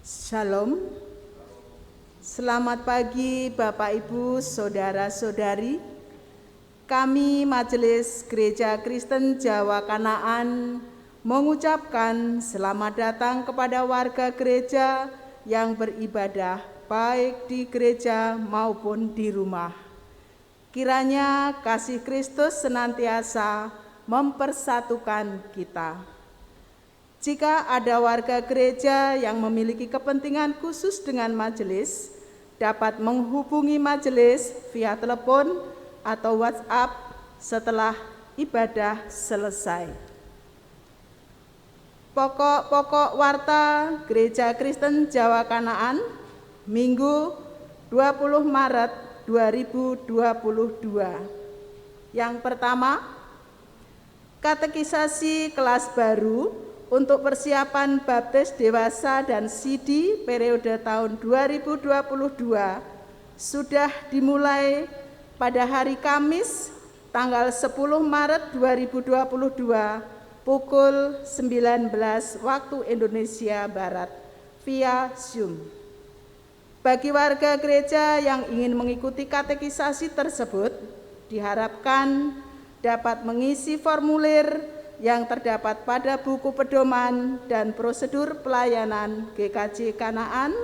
Shalom. Selamat pagi Bapak Ibu, Saudara-saudari. Kami Majelis Gereja Kristen Jawa Kanaan mengucapkan selamat datang kepada warga gereja yang beribadah baik di gereja maupun di rumah. Kiranya kasih Kristus senantiasa mempersatukan kita. Jika ada warga gereja yang memiliki kepentingan khusus dengan majelis, dapat menghubungi majelis via telepon atau WhatsApp setelah ibadah selesai. Pokok-pokok warta Gereja Kristen Jawa Kanaan, Minggu 20 Maret 2022. Yang pertama, katekisasi kelas baru untuk persiapan baptis dewasa dan sidi periode tahun 2022 sudah dimulai pada hari Kamis tanggal 10 Maret 2022 pukul 19 waktu Indonesia Barat via Zoom. Bagi warga gereja yang ingin mengikuti katekisasi tersebut, diharapkan dapat mengisi formulir yang terdapat pada buku pedoman dan prosedur pelayanan GKJ Kanaan.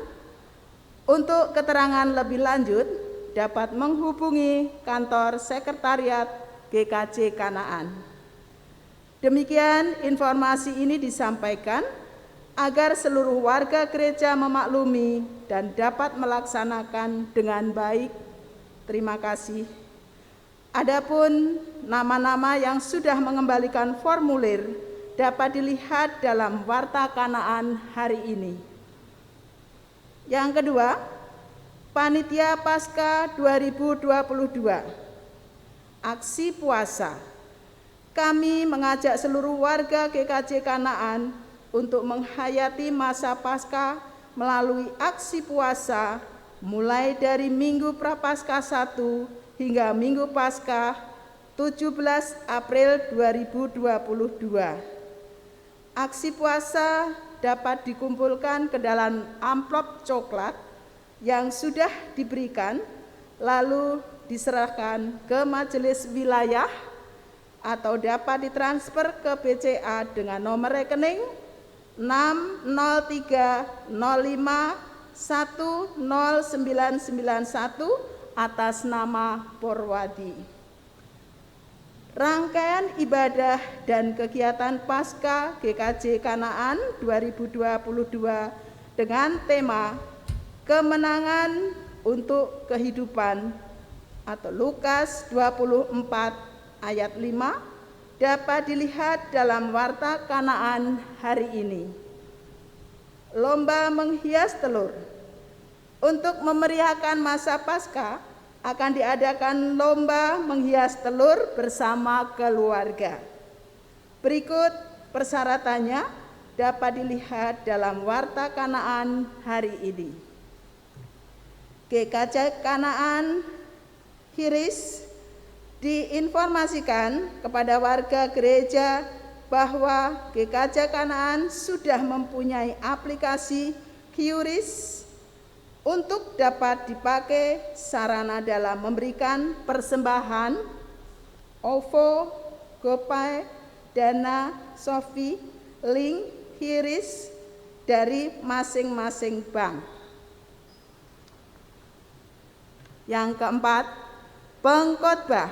Untuk keterangan lebih lanjut dapat menghubungi kantor sekretariat GKJ Kanaan. Demikian informasi ini disampaikan agar seluruh warga gereja memaklumi dan dapat melaksanakan dengan baik. Terima kasih. Adapun nama-nama yang sudah mengembalikan formulir dapat dilihat dalam Warta Kanaan hari ini. Yang kedua, Panitia Paskah 2022, aksi puasa. Kami mengajak seluruh warga GKJ Kanaan untuk menghayati masa Paskah melalui aksi puasa mulai dari Minggu Prapaskah 1 hingga Minggu Paskah 17 April 2022. Aksi puasa dapat dikumpulkan ke dalam amplop coklat yang sudah diberikan, lalu diserahkan ke majelis wilayah atau dapat ditransfer ke BCA dengan nomor rekening 60305109991 atas nama Porwadi. Rangkaian ibadah dan kegiatan Paskah GKJ Kanaan 2022 dengan tema Kemenangan untuk Kehidupan atau Lukas 24 ayat 5 dapat dilihat dalam Warta Kanaan hari ini. Lomba menghias telur. Untuk memeriahkan masa Paskah akan diadakan lomba menghias telur bersama keluarga. Berikut persyaratannya dapat dilihat dalam Warta Kanaan hari ini. GKJ Kanaan Hiris diinformasikan kepada warga gereja bahwa GKJ Kanaan sudah mempunyai aplikasi QRIS untuk dapat dipakai sarana dalam memberikan persembahan OVO, GoPay, Dana, Shopee, Link, QRIS dari masing-masing bank. Yang keempat, pengkhotbah.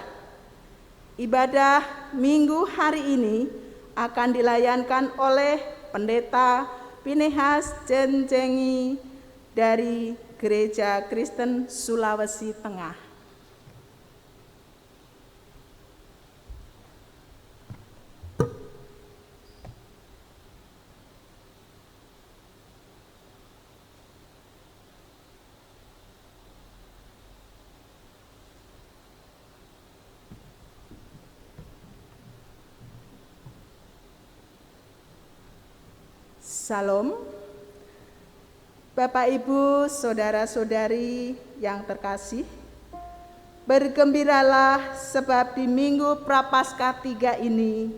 Ibadah Minggu hari ini akan dilayankan oleh Pendeta Pinehas Jenjengi dari Gereja Kristen Sulawesi Tengah. Salam. Bapak Ibu, saudara-saudari yang terkasih, bergembiralah sebab di Minggu Prapaskah 3 ini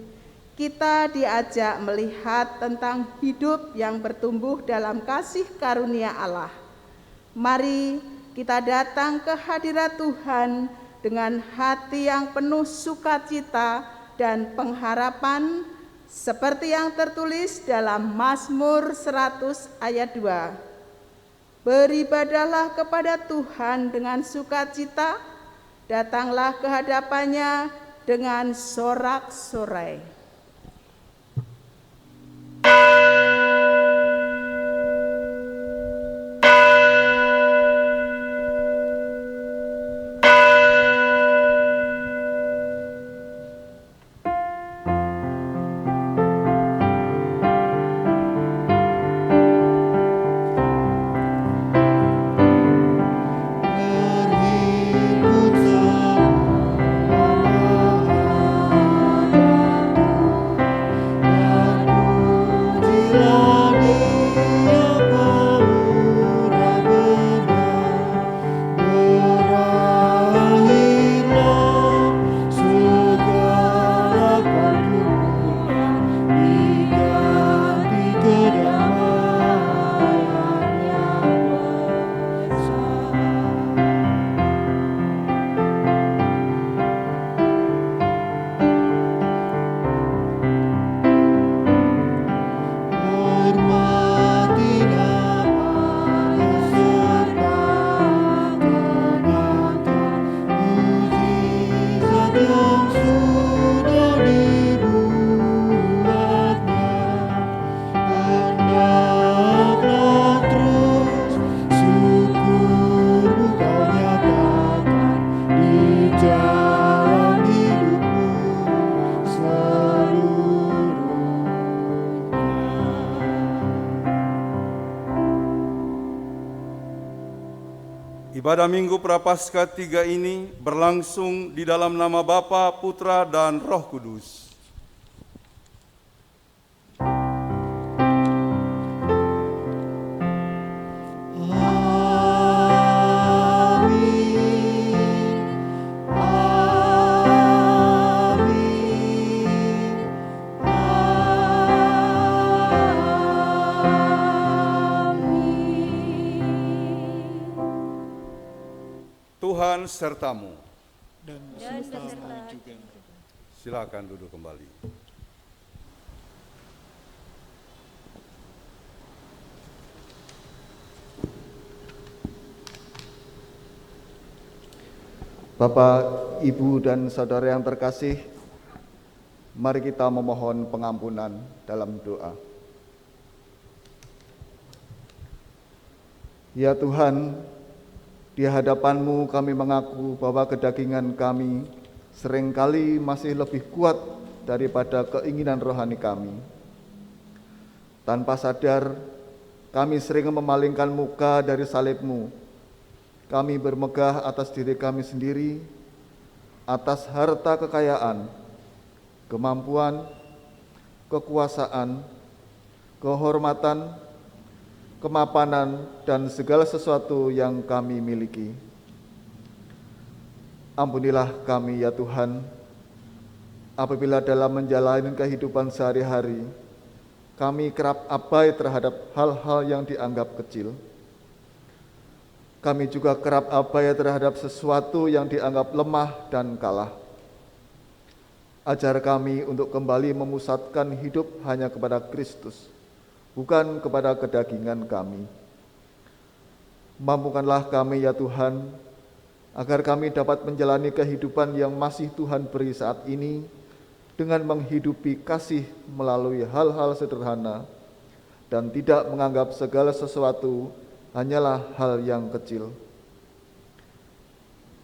kita diajak melihat tentang hidup yang bertumbuh dalam kasih karunia Allah. Mari kita datang ke hadirat Tuhan dengan hati yang penuh sukacita dan pengharapan, seperti yang tertulis dalam Mazmur 100 ayat 2. Beribadahlah kepada Tuhan dengan sukacita, datanglah ke hadapannya dengan sorak-sorai. Ibadah Minggu Prapaskah 3 ini berlangsung di dalam nama Bapa, Putra, dan Roh Kudus. Tuhan sertamu. Dan besertamu juga. Silakan duduk kembali. Bapak, Ibu, dan saudara yang terkasih, mari kita memohon pengampunan dalam doa. Ya Tuhan, di hadapan-Mu kami mengaku bahwa kedagingan kami seringkali masih lebih kuat daripada keinginan rohani kami. Tanpa sadar, kami sering memalingkan muka dari salib-Mu. Kami bermegah atas diri kami sendiri, atas harta kekayaan, kemampuan, kekuasaan, kehormatan, kemapanan, dan segala sesuatu yang kami miliki. Ampunilah kami ya Tuhan, apabila dalam menjalani kehidupan sehari-hari, kami kerap abai terhadap hal-hal yang dianggap kecil. Kami juga kerap abai terhadap sesuatu yang dianggap lemah dan kalah. Ajar kami untuk kembali memusatkan hidup hanya kepada Kristus, bukan kepada kedagingan kami. Mampukanlah kami ya Tuhan, agar kami dapat menjalani kehidupan yang masih Tuhan beri saat ini dengan menghidupi kasih melalui hal-hal sederhana dan tidak menganggap segala sesuatu hanyalah hal yang kecil.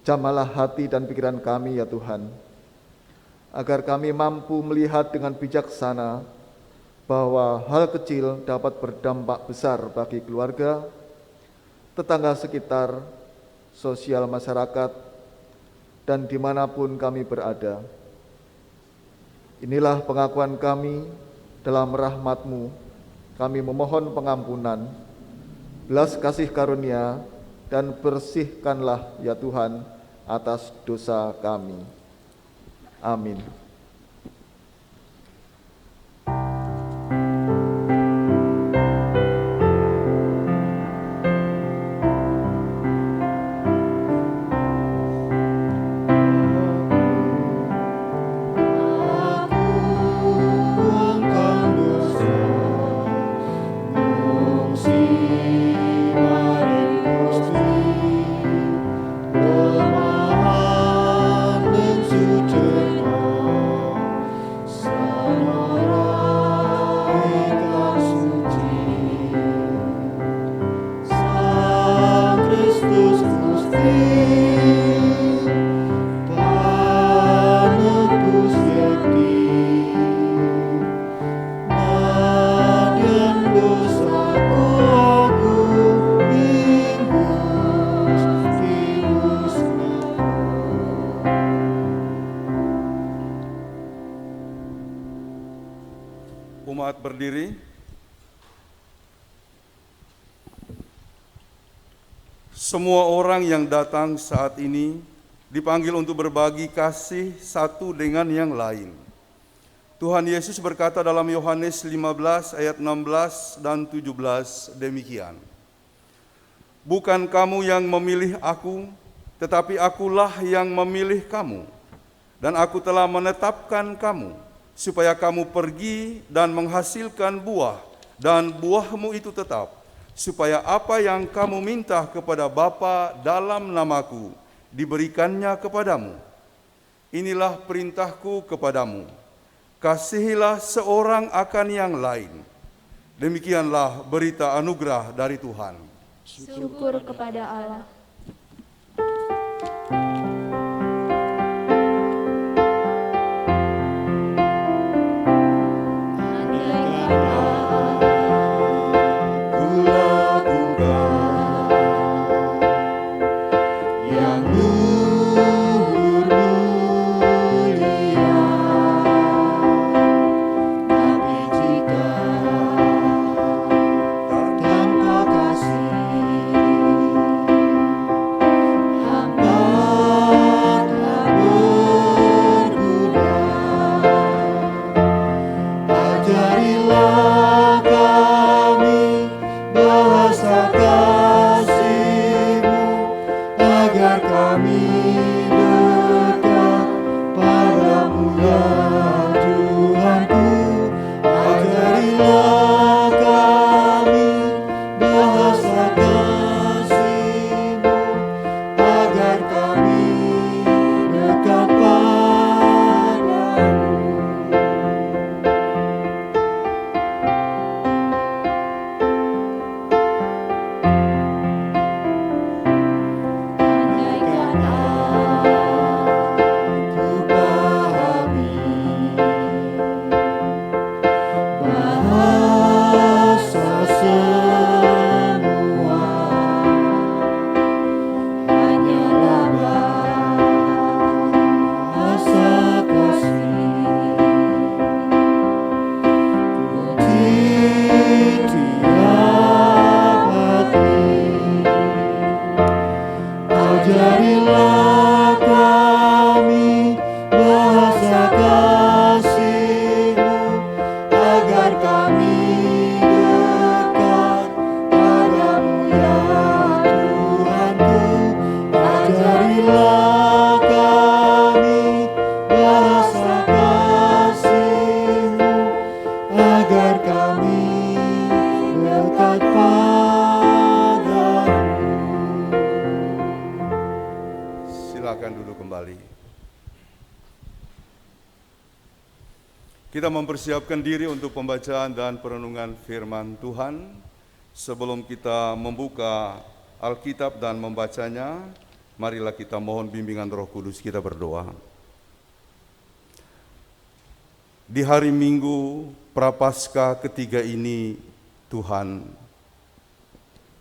Jamahlah hati dan pikiran kami ya Tuhan, agar kami mampu melihat dengan bijaksana bahwa hal kecil dapat berdampak besar bagi keluarga, tetangga sekitar, sosial masyarakat, dan dimanapun kami berada. Inilah pengakuan kami dalam rahmat-Mu. Kami memohon pengampunan, belas kasih karunia, dan bersihkanlah ya Tuhan atas dosa kami. Amin. Semua orang yang datang saat ini dipanggil untuk berbagi kasih satu dengan yang lain. Tuhan Yesus berkata dalam Yohanes 15 ayat 16 dan 17 demikian. Bukan kamu yang memilih aku, tetapi akulah yang memilih kamu. Dan aku telah menetapkan kamu, supaya kamu pergi dan menghasilkan buah, dan buahmu itu tetap, supaya apa yang kamu minta kepada Bapa dalam namaku, diberikannya kepadamu. Inilah perintahku kepadamu, kasihilah seorang akan yang lain. Demikianlah berita anugerah dari Tuhan. Syukur kepada Allah. Kita mempersiapkan diri untuk pembacaan dan perenungan firman Tuhan. Sebelum kita membuka Alkitab dan membacanya, marilah kita mohon bimbingan Roh Kudus. Kita berdoa. Di hari Minggu Prapaskah ketiga ini, Tuhan,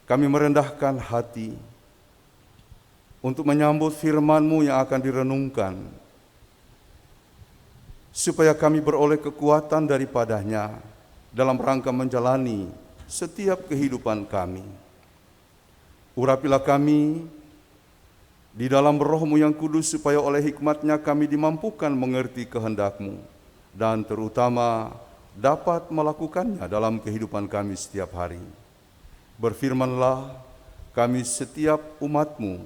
kami merendahkan hati untuk menyambut firman-Mu yang akan direnungkan, supaya kami beroleh kekuatan daripadanya dalam rangka menjalani setiap kehidupan kami. Urapilah kami di dalam Roh-Mu yang kudus, supaya oleh hikmat-Nya kami dimampukan mengerti kehendak-Mu, dan terutama dapat melakukannya dalam kehidupan kami setiap hari. Berfirmanlah kami setiap umat-Mu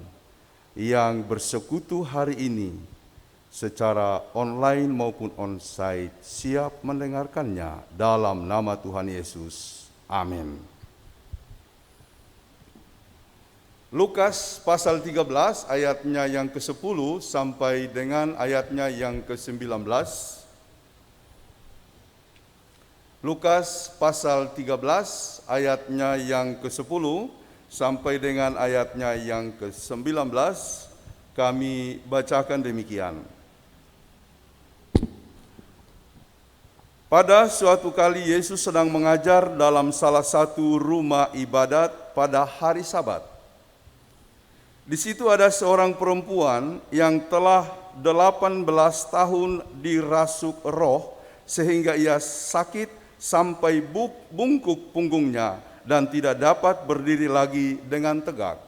yang bersekutu hari ini, secara online maupun onsite, siap mendengarkannya dalam nama Tuhan Yesus. Amin. Lukas pasal 13 ayatnya yang ke-10 sampai dengan ayatnya yang ke-19. Lukas pasal 13 ayatnya yang ke-10 sampai dengan ayatnya yang ke-19, kami bacakan demikian. Pada suatu kali Yesus sedang mengajar dalam salah satu rumah ibadat pada hari Sabat. Di situ ada seorang perempuan yang telah 18 tahun dirasuk roh, sehingga ia sakit sampai bungkuk punggungnya dan tidak dapat berdiri lagi dengan tegak.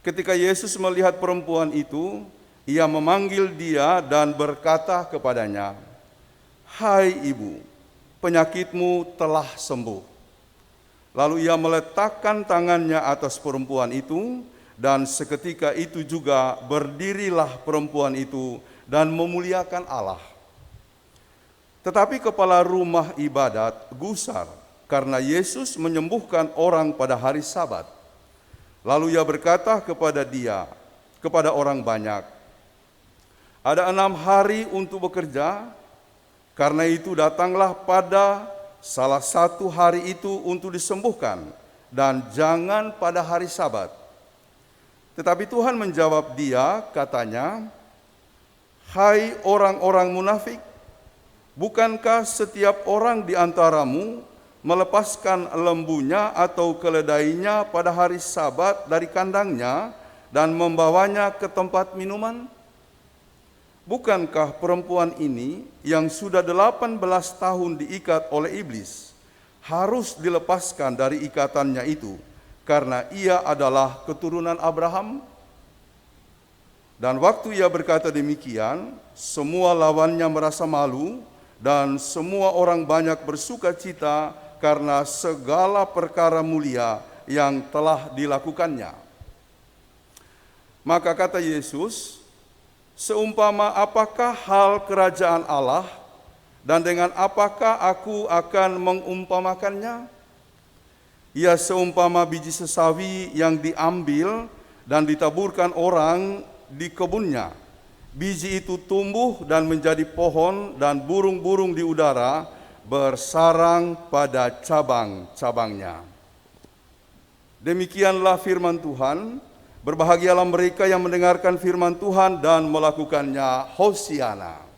Ketika Yesus melihat perempuan itu, ia memanggil dia dan berkata kepadanya, "Hai ibu, penyakitmu telah sembuh." Lalu ia meletakkan tangannya atas perempuan itu, dan seketika itu juga berdirilah perempuan itu dan memuliakan Allah. Tetapi kepala rumah ibadat gusar karena Yesus menyembuhkan orang pada hari Sabat. Lalu ia berkata kepada orang banyak, "Ada 6 hari untuk bekerja, karena itu datanglah pada salah satu hari itu untuk disembuhkan, dan jangan pada hari Sabat." Tetapi Tuhan menjawab dia, katanya, "Hai orang-orang munafik, bukankah setiap orang di antaramu melepaskan lembunya atau keledainya pada hari Sabat dari kandangnya dan membawanya ke tempat minuman? Bukankah perempuan ini yang sudah 18 tahun diikat oleh iblis harus dilepaskan dari ikatannya itu karena ia adalah keturunan Abraham?" Dan waktu ia berkata demikian, semua lawannya merasa malu, dan semua orang banyak bersuka cita karena segala perkara mulia yang telah dilakukannya. Maka kata Yesus, "Seumpama apakah hal kerajaan Allah, dan dengan apakah aku akan mengumpamakannya? Ia seumpama biji sesawi yang diambil dan ditaburkan orang di kebunnya. Biji itu tumbuh dan menjadi pohon, dan burung-burung di udara bersarang pada cabang-cabangnya." Demikianlah firman Tuhan. Berbahagialah mereka yang mendengarkan firman Tuhan dan melakukannya. Hosiana.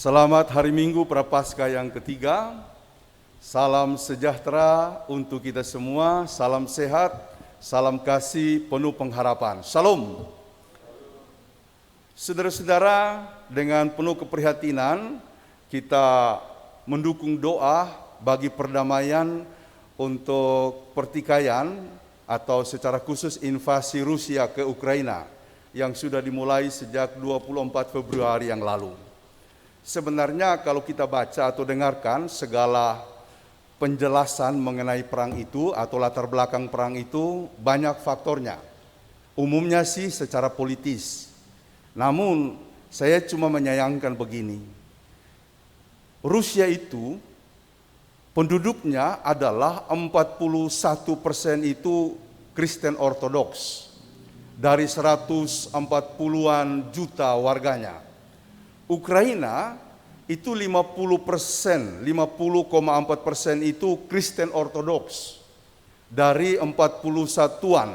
Selamat hari Minggu Prapaskah yang ketiga. Salam sejahtera untuk kita semua, salam sehat, salam kasih penuh pengharapan. Shalom. Saudara-saudara, dengan penuh keprihatinan kita mendukung doa bagi perdamaian untuk pertikaian atau secara khusus invasi Rusia ke Ukraina yang sudah dimulai sejak 24 Februari yang lalu. Sebenarnya kalau kita baca atau dengarkan segala penjelasan mengenai perang itu atau latar belakang perang itu banyak faktornya. Umumnya sih secara politis. Namun saya cuma menyayangkan begini. Rusia itu penduduknya adalah 41% itu Kristen Ortodoks dari 140-an juta warganya. Ukraina itu 50%, 50,4% itu Kristen Ortodoks dari 41-an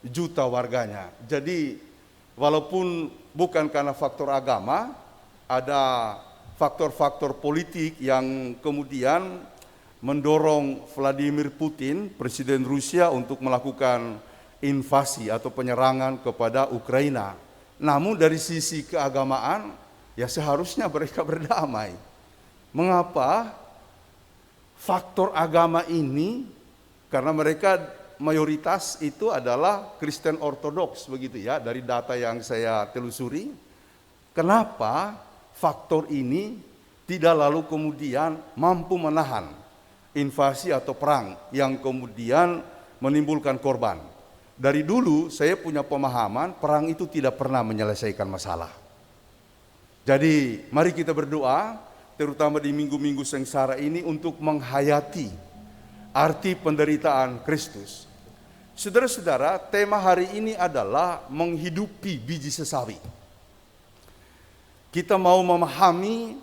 juta warganya. Jadi walaupun bukan karena faktor agama, ada faktor-faktor politik yang kemudian mendorong Vladimir Putin, Presiden Rusia, untuk melakukan invasi atau penyerangan kepada Ukraina. Namun dari sisi keagamaan, ya seharusnya mereka berdamai. Mengapa faktor agama ini? Karena mereka mayoritas itu adalah Kristen Ortodoks, begitu ya, dari data yang saya telusuri. Kenapa faktor ini tidak lalu kemudian mampu menahan invasi atau perang yang kemudian menimbulkan korban? Dari dulu saya punya pemahaman perang itu tidak pernah menyelesaikan masalah. Jadi mari kita berdoa, terutama di minggu-minggu sengsara ini, untuk menghayati arti penderitaan Kristus. Saudara-saudara, tema hari ini adalah menghidupi biji sesawi. Kita mau memahami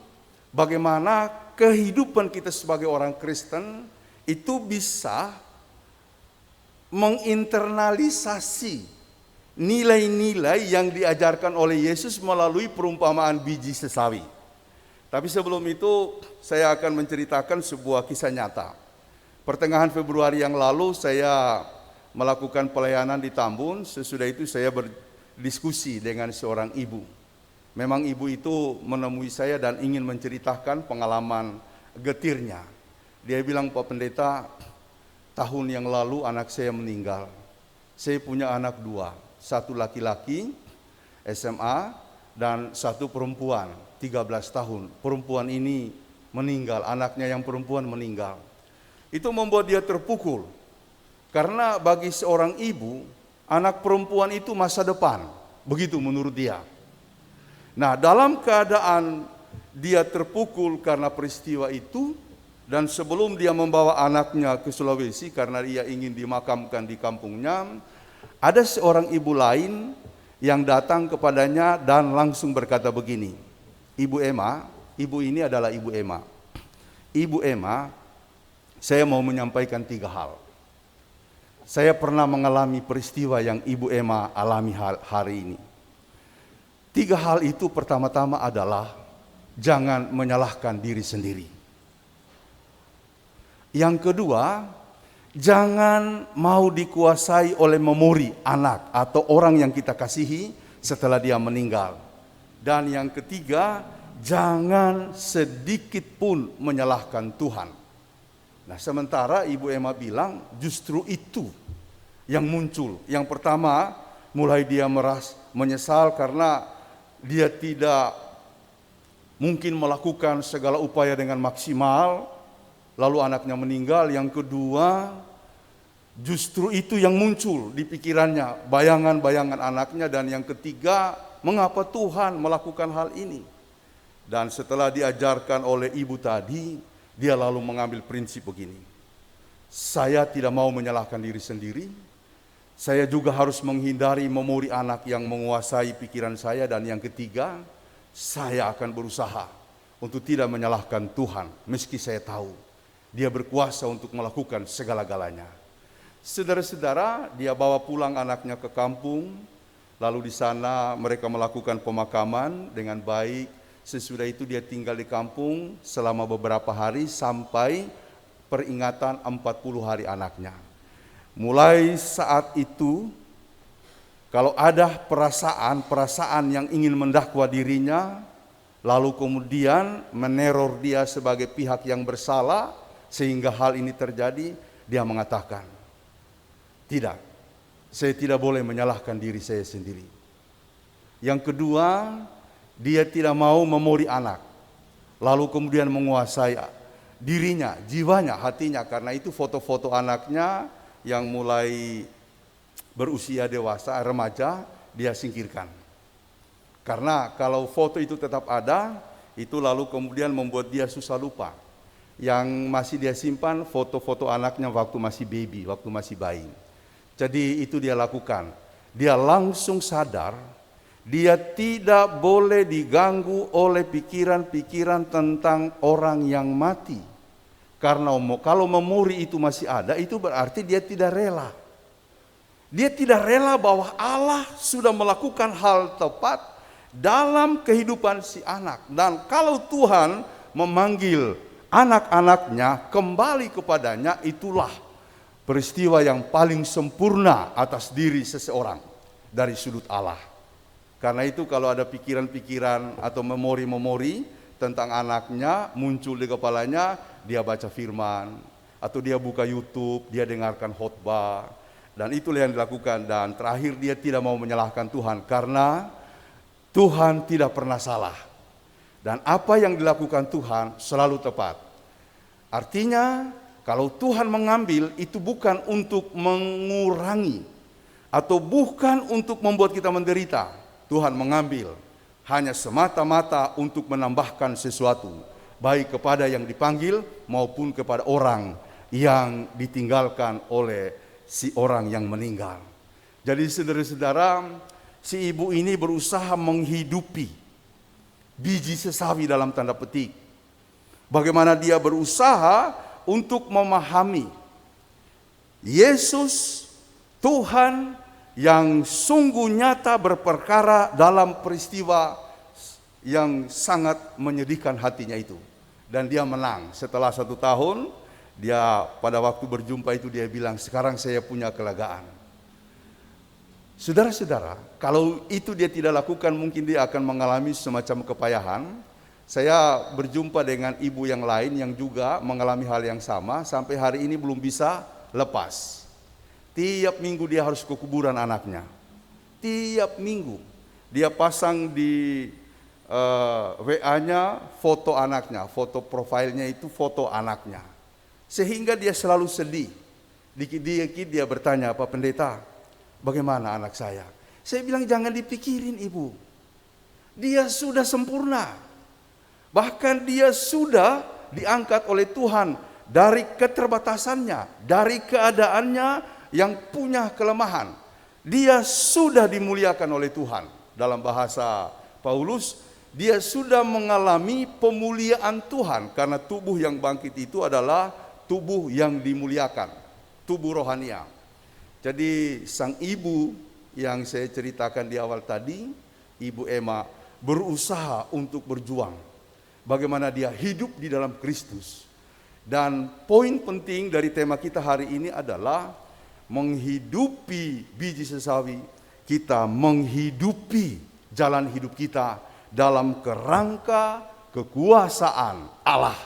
bagaimana kehidupan kita sebagai orang Kristen itu bisa menginternalisasi nilai-nilai yang diajarkan oleh Yesus melalui perumpamaan biji sesawi. Tapi sebelum itu saya akan menceritakan sebuah kisah nyata. Pertengahan Februari yang lalu saya melakukan pelayanan di Tambun. Sesudah itu saya berdiskusi dengan seorang ibu. Memang ibu itu menemui saya dan ingin menceritakan pengalaman getirnya. Dia bilang, Pak Pendeta, tahun yang lalu anak saya meninggal. Saya punya anak 2, satu laki-laki SMA dan satu perempuan 13 tahun. Perempuan ini meninggal, anaknya yang perempuan meninggal. Itu membuat dia terpukul. Karena bagi seorang ibu, anak perempuan itu masa depan. Begitu menurut dia. Nah, dalam keadaan dia terpukul karena peristiwa itu, dan sebelum dia membawa anaknya ke Sulawesi karena dia ingin dimakamkan di kampungnya, ada seorang ibu lain yang datang kepadanya dan langsung berkata begini, Ibu Emma, ibu ini adalah Ibu Emma. Ibu Emma, saya mau menyampaikan 3 hal. Saya pernah mengalami peristiwa yang Ibu Emma alami hari ini. 3 hal itu pertama-tama adalah jangan menyalahkan diri sendiri. Yang kedua, jangan mau dikuasai oleh memori anak atau orang yang kita kasihi setelah dia meninggal. Dan yang ketiga, jangan sedikit pun menyalahkan Tuhan. Nah, sementara Ibu Emma bilang justru itu yang muncul. Yang pertama, mulai dia menyesal karena dia tidak mungkin melakukan segala upaya dengan maksimal, lalu anaknya meninggal. Yang kedua, justru itu yang muncul di pikirannya, bayangan-bayangan anaknya. Dan yang ketiga, mengapa Tuhan melakukan hal ini? Dan setelah diajarkan oleh ibu tadi, dia lalu mengambil prinsip begini. Saya tidak mau menyalahkan diri sendiri. Saya juga harus menghindari memori anak yang menguasai pikiran saya. Dan yang ketiga, saya akan berusaha untuk tidak menyalahkan Tuhan. Meski saya tahu Dia berkuasa untuk melakukan segala-galanya. Saudara-saudara, dia bawa pulang anaknya ke kampung. Lalu di sana mereka melakukan pemakaman dengan baik. Sesudah itu dia tinggal di kampung selama beberapa hari sampai peringatan 40 hari anaknya. Mulai saat itu, kalau ada perasaan yang ingin mendakwa dirinya, lalu kemudian meneror dia sebagai pihak yang bersalah, sehingga hal ini terjadi, dia mengatakan, tidak, saya tidak boleh menyalahkan diri saya sendiri. Yang kedua, dia tidak mau memori anak, lalu kemudian menguasai dirinya, jiwanya, hatinya. Karena itu foto-foto anaknya yang mulai berusia dewasa, remaja, dia singkirkan. Karena kalau foto itu tetap ada, itu lalu kemudian membuat dia susah lupa. Yang masih dia simpan foto-foto anaknya waktu masih baby, waktu masih bayi. Jadi itu dia lakukan. Dia langsung sadar, dia tidak boleh diganggu oleh pikiran-pikiran tentang orang yang mati. Karena kalau memori itu masih ada, itu berarti dia tidak rela. Dia tidak rela bahwa Allah sudah melakukan hal tepat dalam kehidupan si anak. Dan kalau Tuhan memanggil anak-anaknya kembali kepadanya, itulah peristiwa yang paling sempurna atas diri seseorang dari sudut Allah. Karena itu kalau ada pikiran-pikiran atau memori-memori tentang anaknya muncul di kepalanya, dia baca firman, atau dia buka YouTube, dia dengarkan khotbah, dan itulah yang dilakukan. Dan terakhir dia tidak mau menyalahkan Tuhan, karena Tuhan tidak pernah salah. Dan apa yang dilakukan Tuhan selalu tepat. Artinya, kalau Tuhan mengambil, itu bukan untuk mengurangi atau bukan untuk membuat kita menderita. Tuhan mengambil hanya semata-mata untuk menambahkan sesuatu, baik kepada yang dipanggil maupun kepada orang yang ditinggalkan oleh si orang yang meninggal. Jadi saudara-saudara, si ibu ini berusaha menghidupi biji sesawi dalam tanda petik. Bagaimana dia berusaha untuk memahami Yesus, Tuhan yang sungguh nyata berperkara dalam peristiwa yang sangat menyedihkan hatinya itu. Dan dia menang. Setelah 1 tahun, dia pada waktu berjumpa itu dia bilang, sekarang saya punya kelegaan. Saudara-saudara, kalau itu dia tidak lakukan, mungkin dia akan mengalami semacam kepayahan. Saya berjumpa dengan ibu yang lain yang juga mengalami hal yang sama, sampai hari ini belum bisa lepas. Tiap minggu dia harus ke kuburan anaknya. Tiap minggu. Dia pasang di WA-nya foto anaknya, foto profilnya itu foto anaknya. Sehingga dia selalu sedih. Dikit-dikit dia bertanya, Pak Pendeta, bagaimana anak saya? Saya bilang jangan dipikirin ibu. Dia sudah sempurna. Bahkan dia sudah diangkat oleh Tuhan dari keterbatasannya, dari keadaannya yang punya kelemahan. Dia sudah dimuliakan oleh Tuhan. Dalam bahasa Paulus, dia sudah mengalami pemuliaan Tuhan. Karena tubuh yang bangkit itu adalah tubuh yang dimuliakan, tubuh rohania. Jadi sang ibu yang saya ceritakan di awal tadi, Ibu Emma, berusaha untuk berjuang. Bagaimana dia hidup di dalam Kristus. Dan poin penting dari tema kita hari ini adalah menghidupi biji sesawi. Kita menghidupi jalan hidup kita dalam kerangka kekuasaan Allah.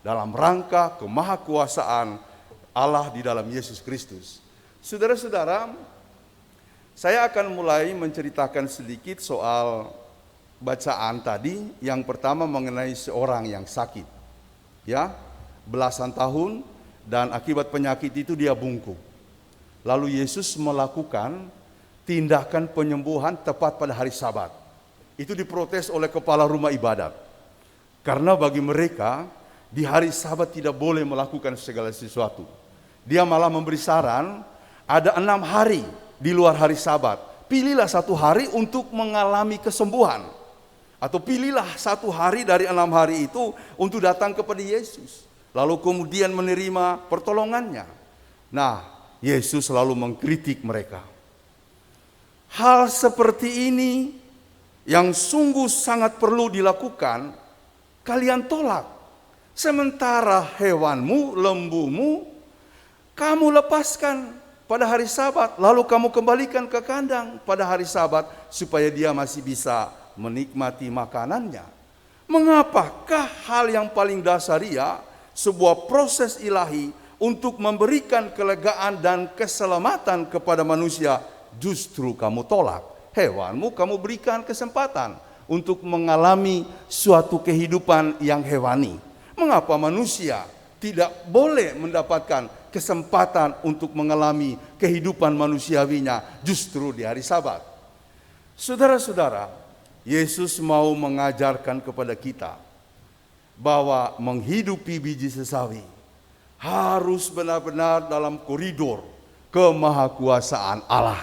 Dalam rangka kemahakuasaan Allah di dalam Yesus Kristus. Saudara-saudara, saya akan mulai menceritakan sedikit soal bacaan tadi. Yang pertama mengenai seorang yang sakit. Ya, belasan tahun dan akibat penyakit itu dia bungkuk. Lalu Yesus melakukan tindakan penyembuhan tepat pada hari Sabat. Itu diprotes oleh kepala rumah ibadat. Karena bagi mereka di hari Sabat tidak boleh melakukan segala sesuatu. Dia malah memberi saran, ada 6 hari di luar hari Sabat. Pilihlah 1 hari untuk mengalami kesembuhan. Atau pilihlah 1 hari dari 6 hari itu untuk datang kepada Yesus. Lalu kemudian menerima pertolongannya. Nah, Yesus selalu mengkritik mereka. Hal seperti ini yang sungguh sangat perlu dilakukan, kalian tolak. Sementara hewanmu, lembumu, kamu lepaskan pada hari Sabat, lalu kamu kembalikan ke kandang pada hari Sabat supaya dia masih bisa menikmati makanannya. Mengapakah hal yang paling dasaria, sebuah proses ilahi untuk memberikan kelegaan dan keselamatan kepada manusia, justru kamu tolak? Hewanmu kamu berikan kesempatan untuk mengalami suatu kehidupan yang hewani. Mengapa manusia tidak boleh mendapatkan kesempatan untuk mengalami kehidupan manusiawinya justru di hari Sabat? Saudara-saudara, Yesus mau mengajarkan kepada kita bahwa menghidupi biji sesawi harus benar-benar dalam koridor kemahakuasaan Allah,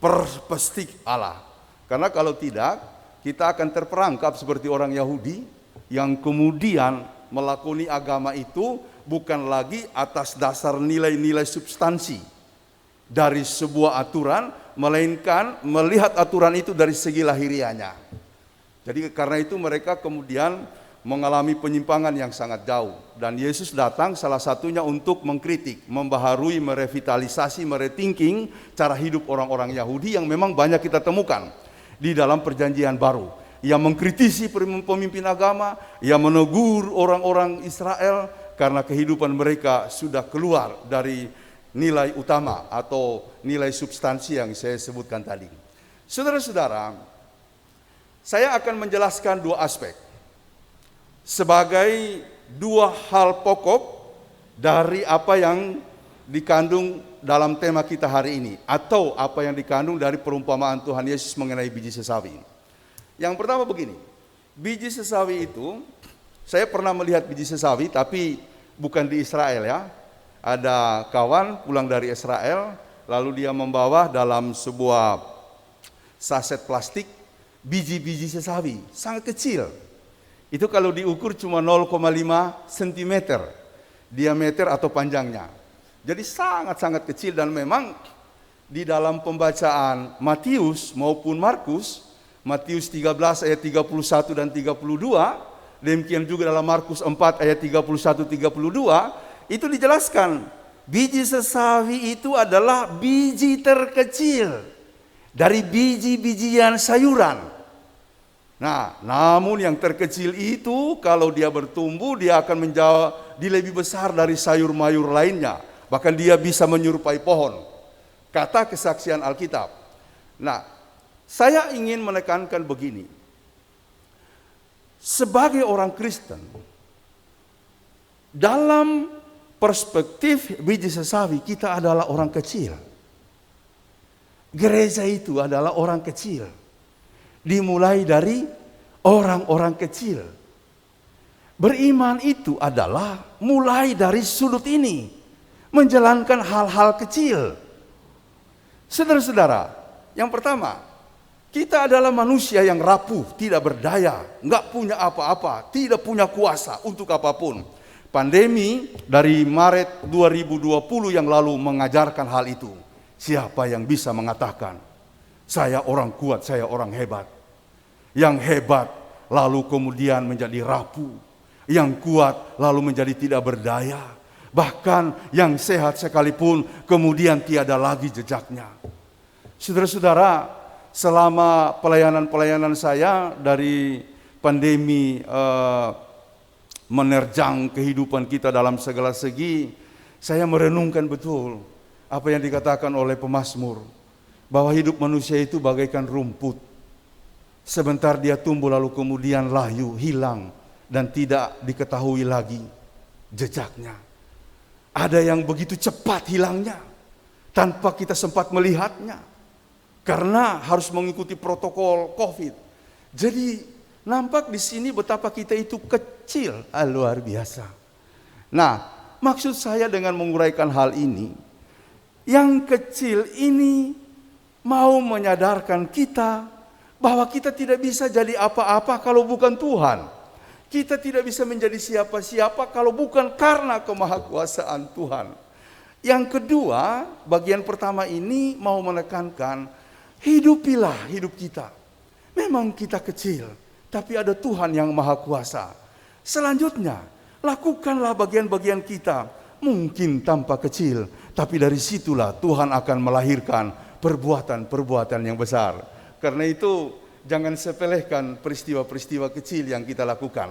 perspektif Allah. Karena kalau tidak, kita akan terperangkap seperti orang Yahudi yang kemudian melakoni agama itu bukan lagi atas dasar nilai-nilai substansi dari sebuah aturan, melainkan melihat aturan itu dari segi lahiriahnya. Jadi karena itu mereka kemudian mengalami penyimpangan yang sangat jauh. Dan Yesus datang salah satunya untuk mengkritik, membaharui, merevitalisasi, merethinking cara hidup orang-orang Yahudi yang memang banyak kita temukan di dalam perjanjian baru. Ia mengkritisi pemimpin agama, ia menegur orang-orang Israel karena kehidupan mereka sudah keluar dari nilai utama atau nilai substansi yang saya sebutkan tadi. Saudara-saudara, saya akan menjelaskan 2 aspek sebagai 2 hal pokok dari apa yang dikandung dalam tema kita hari ini, atau apa yang dikandung dari perumpamaan Tuhan Yesus mengenai biji sesawi. Yang pertama begini, biji sesawi itu, saya pernah melihat biji sesawi tapi bukan di Israel ya. Ada kawan pulang dari Israel, lalu dia membawa dalam sebuah saset plastik biji-biji sesawi, sangat kecil. Itu kalau diukur cuma 0,5 cm diameter atau panjangnya. Jadi sangat-sangat kecil, dan memang di dalam pembacaan Matius maupun Markus, Matius 13 ayat 31 dan 32, demikian juga dalam Markus 4 ayat 31-32, itu dijelaskan biji sesawi itu adalah biji terkecil dari biji-bijian sayuran. Nah, namun yang terkecil itu kalau dia bertumbuh, dia akan menjadi lebih besar dari sayur-mayur lainnya. Bahkan dia bisa menyerupai pohon. Kata kesaksian Alkitab. Nah, saya ingin menekankan begini. Sebagai orang Kristen, dalam perspektif biji sesawi, kita adalah orang kecil. Gereja itu adalah orang kecil. Dimulai dari orang-orang kecil. Beriman itu adalah mulai dari sudut ini, menjalankan hal-hal kecil. Saudara-saudara, yang pertama, kita adalah manusia yang rapuh, tidak berdaya, nggak punya apa-apa, tidak punya kuasa untuk apapun. Pandemi dari Maret 2020 yang lalu mengajarkan hal itu. Siapa yang bisa mengatakan, saya orang kuat, saya orang hebat. Yang hebat lalu kemudian menjadi rapuh. Yang kuat lalu menjadi tidak berdaya. Bahkan yang sehat sekalipun kemudian tiada lagi jejaknya. Saudara-saudara, selama pelayanan-pelayanan saya dari pandemi menerjang kehidupan kita dalam segala segi, saya merenungkan betul apa yang dikatakan oleh pemazmur, bahwa hidup manusia itu bagaikan rumput. Sebentar dia tumbuh lalu kemudian layu, hilang, dan tidak diketahui lagi jejaknya. Ada yang begitu cepat hilangnya tanpa kita sempat melihatnya, karena harus mengikuti protokol COVID. Jadi nampak di sini betapa kita itu kecil, luar biasa. Nah, maksud saya dengan menguraikan hal ini, yang kecil ini mau menyadarkan kita bahwa kita tidak bisa jadi apa-apa kalau bukan Tuhan. Kita tidak bisa menjadi siapa-siapa kalau bukan karena kemahakuasaan Tuhan. Yang kedua, bagian pertama ini mau menekankan, hidupilah hidup kita. Memang kita kecil, tapi ada Tuhan yang maha kuasa. Selanjutnya, lakukanlah bagian-bagian kita. Mungkin tanpa kecil, tapi dari situlah Tuhan akan melahirkan perbuatan-perbuatan yang besar. Karena itu jangan sepelekan peristiwa-peristiwa kecil yang kita lakukan.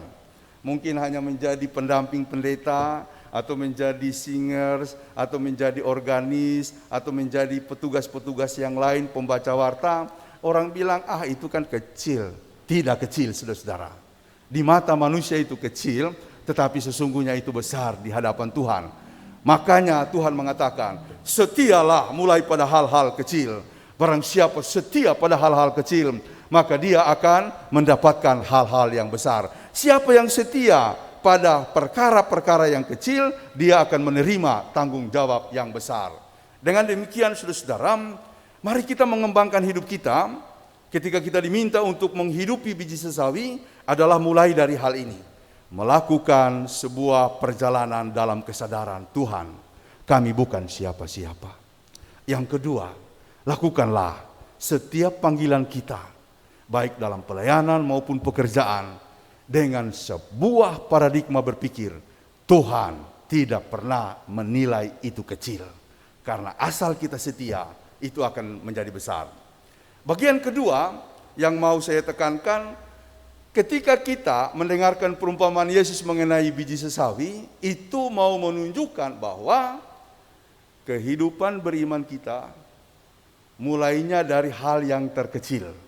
Mungkin hanya menjadi pendamping pendeta, atau menjadi singers, atau menjadi organis, atau menjadi petugas-petugas yang lain, pembaca warta. Orang bilang, itu kan kecil. Tidak kecil, saudara-saudara. Di mata manusia itu kecil, tetapi sesungguhnya itu besar di hadapan Tuhan. Makanya Tuhan mengatakan, setialah mulai pada hal-hal kecil. Barang siapa setia pada hal-hal kecil, maka dia akan mendapatkan hal-hal yang besar. Siapa yang setia pada perkara-perkara yang kecil, dia akan menerima tanggung jawab yang besar. Dengan demikian, saudara-saudara, mari kita mengembangkan hidup kita. Ketika kita diminta untuk menghidupi biji sesawi, adalah mulai dari hal ini. Melakukan sebuah perjalanan dalam kesadaran, Tuhan, kami bukan siapa-siapa. Yang kedua, lakukanlah setiap panggilan kita, baik dalam pelayanan maupun pekerjaan, dengan sebuah paradigma berpikir, Tuhan tidak pernah menilai itu kecil. Karena asal kita setia, itu akan menjadi besar. Bagian kedua yang mau saya tekankan, ketika kita mendengarkan perumpamaan Yesus mengenai biji sesawi, itu mau menunjukkan bahwa kehidupan beriman kita mulainya dari hal yang terkecil.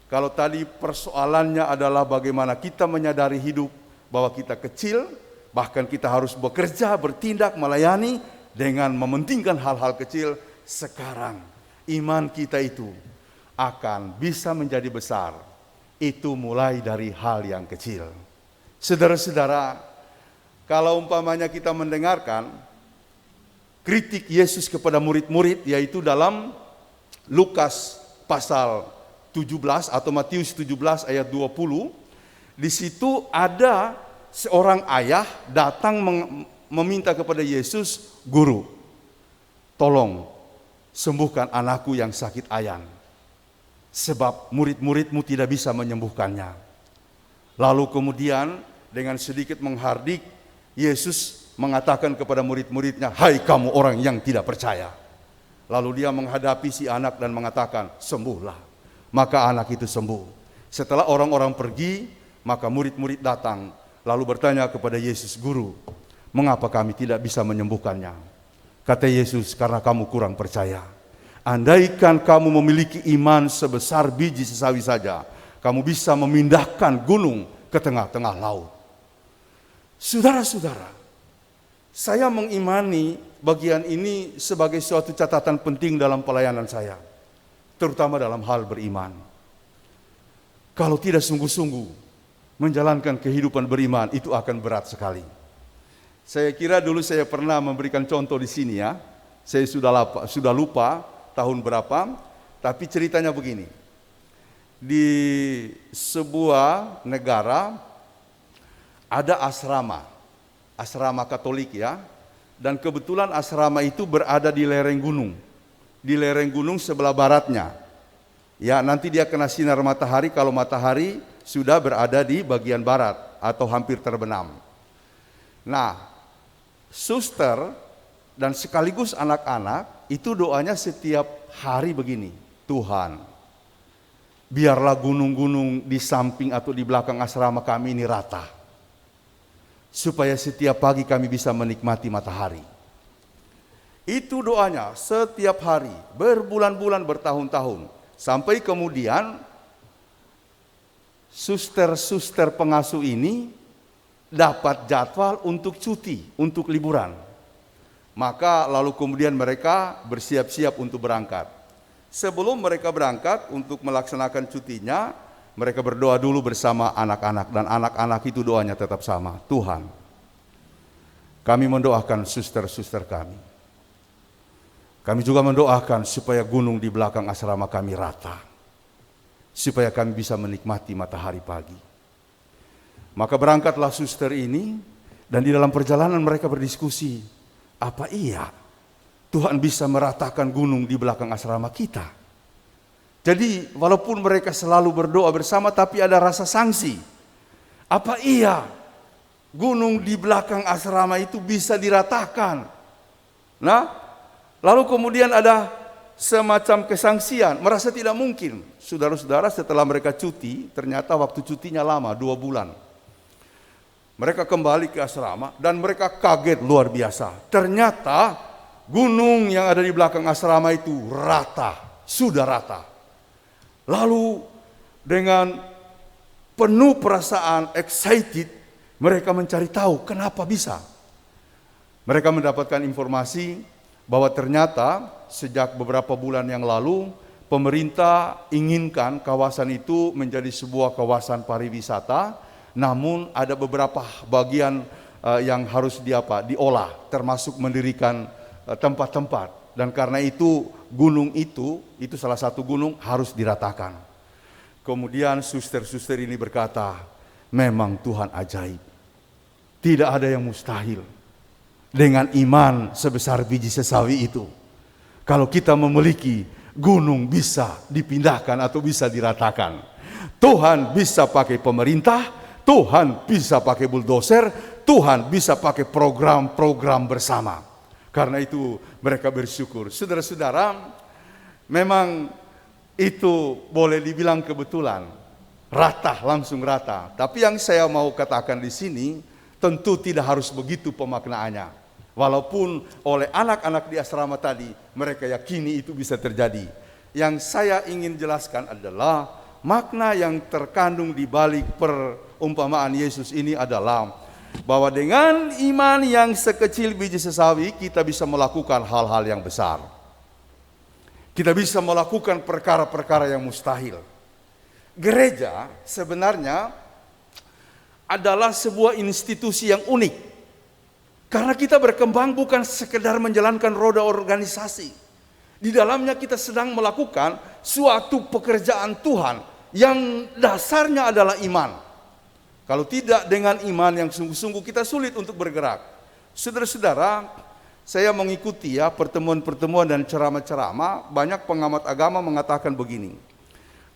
Kalau tadi persoalannya adalah bagaimana kita menyadari hidup bahwa kita kecil, bahkan kita harus bekerja, bertindak, melayani dengan mementingkan hal-hal kecil. Sekarang iman kita itu akan bisa menjadi besar. Itu mulai dari hal yang kecil. Saudara-saudara, kalau umpamanya kita mendengarkan kritik Yesus kepada murid-murid, yaitu dalam Lukas pasal 17 atau Matius 17 ayat 20, di situ ada seorang ayah datang meminta kepada Yesus, "Guru, tolong sembuhkan anakku yang sakit ayan." sebab murid-muridmu tidak bisa menyembuhkannya. Lalu kemudian dengan sedikit menghardik, Yesus mengatakan kepada murid-muridnya, hai kamu orang yang tidak percaya. Lalu dia menghadapi si anak dan mengatakan, sembuhlah. Maka anak itu sembuh. Setelah orang-orang pergi, maka murid-murid datang, lalu bertanya kepada Yesus, Guru, mengapa kami tidak bisa menyembuhkannya? Kata Yesus, karena kamu kurang percaya. Andaikan kamu memiliki iman sebesar biji sesawi saja, kamu bisa memindahkan gunung ke tengah-tengah laut. Saudara-saudara, saya mengimani bagian ini sebagai suatu catatan penting dalam pelayanan saya, terutama dalam hal beriman. Kalau tidak sungguh-sungguh menjalankan kehidupan beriman, itu akan berat sekali. Saya kira dulu saya pernah memberikan contoh di sini ya. Saya sudah lupa tahun berapa, tapi ceritanya begini. Di sebuah negara ada asrama Katolik ya, dan kebetulan asrama itu berada di lereng gunung sebelah baratnya. Ya, nanti dia kena sinar matahari kalau matahari sudah berada di bagian barat atau hampir terbenam. Nah, suster dan sekaligus anak-anak itu doanya setiap hari begini, Tuhan, biarlah gunung-gunung di samping atau di belakang asrama kami ini rata, supaya setiap pagi kami bisa menikmati matahari. Itu doanya setiap hari, berbulan-bulan, bertahun-tahun. Sampai kemudian suster-suster pengasuh ini dapat jadwal untuk cuti, untuk liburan. Maka lalu kemudian mereka bersiap-siap untuk berangkat. Sebelum mereka berangkat untuk melaksanakan cutinya, mereka berdoa dulu bersama anak-anak, dan anak-anak itu doanya tetap sama. Tuhan, kami mendoakan suster-suster kami. Kami juga mendoakan supaya gunung di belakang asrama kami rata, supaya kami bisa menikmati matahari pagi. Maka berangkatlah suster ini, dan di dalam perjalanan mereka berdiskusi, apa iya Tuhan bisa meratakan gunung di belakang asrama kita? Jadi walaupun mereka selalu berdoa bersama, tapi ada rasa sangsi. Apa iya gunung di belakang asrama itu bisa diratakan? Nah, lalu kemudian ada semacam kesangsian, merasa tidak mungkin. Saudara-saudara, setelah mereka cuti, ternyata waktu cutinya lama, 2 bulan. Mereka kembali ke asrama dan mereka kaget luar biasa. Ternyata gunung yang ada di belakang asrama itu rata, sudah rata. Lalu dengan penuh perasaan excited, mereka mencari tahu kenapa bisa. Mereka mendapatkan informasi bahwa ternyata sejak beberapa bulan yang lalu pemerintah inginkan kawasan itu menjadi sebuah kawasan pariwisata, namun ada beberapa bagian yang harus diolah, termasuk mendirikan tempat-tempat, dan karena itu gunung itu salah satu gunung harus diratakan. Kemudian suster-suster ini berkata, memang Tuhan ajaib, tidak ada yang mustahil. Dengan iman sebesar biji sesawi itu, kalau kita memiliki gunung bisa dipindahkan atau bisa diratakan. Tuhan bisa pakai pemerintah, Tuhan bisa pakai bulldozer, Tuhan bisa pakai program-program bersama. Karena itu mereka bersyukur. Saudara-saudara, memang itu boleh dibilang kebetulan, rata, langsung rata. Tapi yang saya mau katakan di sini, tentu tidak harus begitu pemaknaannya. Walaupun oleh anak-anak di asrama tadi, mereka yakini itu bisa terjadi. Yang saya ingin jelaskan adalah makna yang terkandung di balik perumpamaan Yesus ini adalah bahwa dengan iman yang sekecil biji sesawi, kita bisa melakukan hal-hal yang besar. Kita bisa melakukan perkara-perkara yang mustahil. Gereja sebenarnya adalah sebuah institusi yang unik. Karena kita berkembang bukan sekedar menjalankan roda organisasi. Di dalamnya kita sedang melakukan suatu pekerjaan Tuhan yang dasarnya adalah iman. Kalau tidak dengan iman yang sungguh-sungguh, kita sulit untuk bergerak. Saudara-saudara, saya mengikuti pertemuan-pertemuan dan ceramah-ceramah, banyak pengamat agama mengatakan begini.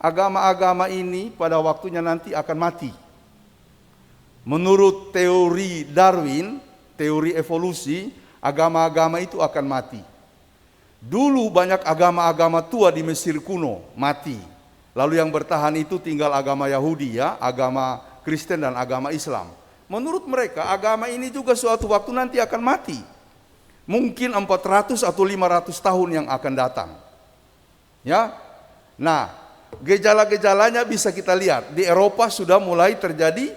agama-agama ini pada waktunya nanti akan mati. Menurut teori Darwin, teori evolusi, agama-agama itu akan mati. Dulu banyak agama-agama tua di Mesir kuno mati. Lalu yang bertahan itu tinggal agama Yahudi ya, agama Kristen dan agama Islam. Menurut mereka agama ini juga suatu waktu nanti akan mati. Mungkin 400 atau 500 tahun yang akan datang. Ya. Nah, gejala-gejalanya bisa kita lihat. Di Eropa sudah mulai terjadi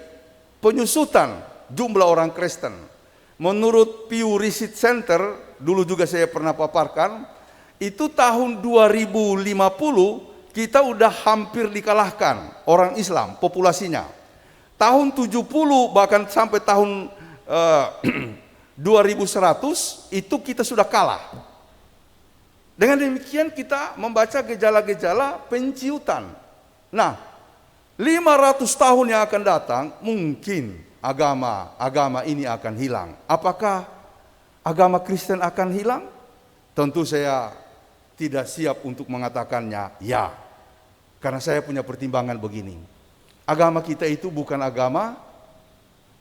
penyusutan jumlah orang Kristen. Menurut Pew Research Center, dulu juga saya pernah paparkan, itu tahun 2050 kita udah hampir dikalahkan orang Islam populasinya. Tahun 70 bahkan sampai tahun 2100 itu kita sudah kalah. Dengan demikian kita membaca gejala-gejala penciutan. Nah, 500 tahun yang akan datang mungkin agama ini akan hilang. Apakah agama Kristen akan hilang? Tentu saya tidak siap untuk mengatakannya ya. Karena saya punya pertimbangan begini. Agama kita itu bukan agama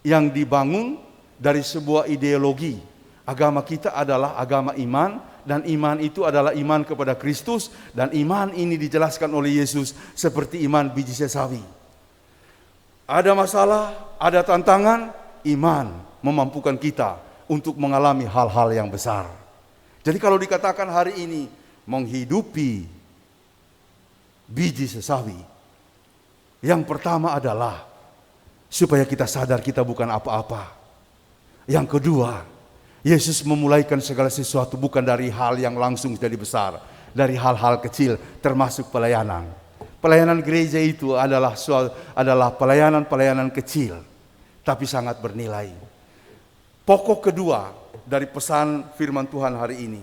yang dibangun dari sebuah ideologi. Agama kita adalah agama iman, dan iman itu adalah iman kepada Kristus, dan iman ini dijelaskan oleh Yesus seperti iman biji sesawi. Ada masalah, ada tantangan, iman memampukan kita untuk mengalami hal-hal yang besar. Jadi kalau dikatakan hari ini menghidupi biji sesawi, yang pertama adalah supaya kita sadar kita bukan apa-apa. Yang kedua, Yesus memulaikan segala sesuatu bukan dari hal yang langsung jadi besar, dari hal-hal kecil termasuk pelayanan. Pelayanan gereja itu adalah pelayanan kecil tapi sangat bernilai. Pokok kedua dari pesan firman Tuhan hari ini,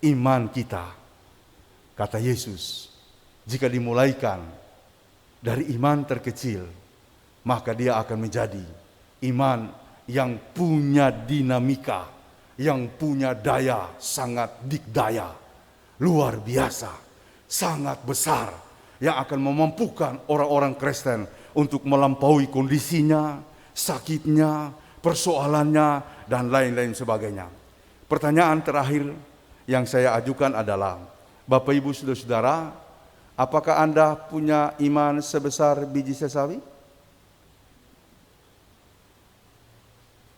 iman kita, kata Yesus, jika dimulaikan dari iman terkecil, maka dia akan menjadi iman yang punya dinamika, yang punya daya sangat dikdaya, luar biasa, sangat besar, yang akan memampukan orang-orang Kristen untuk melampaui kondisinya, sakitnya, persoalannya, dan lain-lain sebagainya. Pertanyaan terakhir yang saya ajukan adalah, Bapak Ibu Saudara-saudara, apakah Anda punya iman sebesar biji sesawi?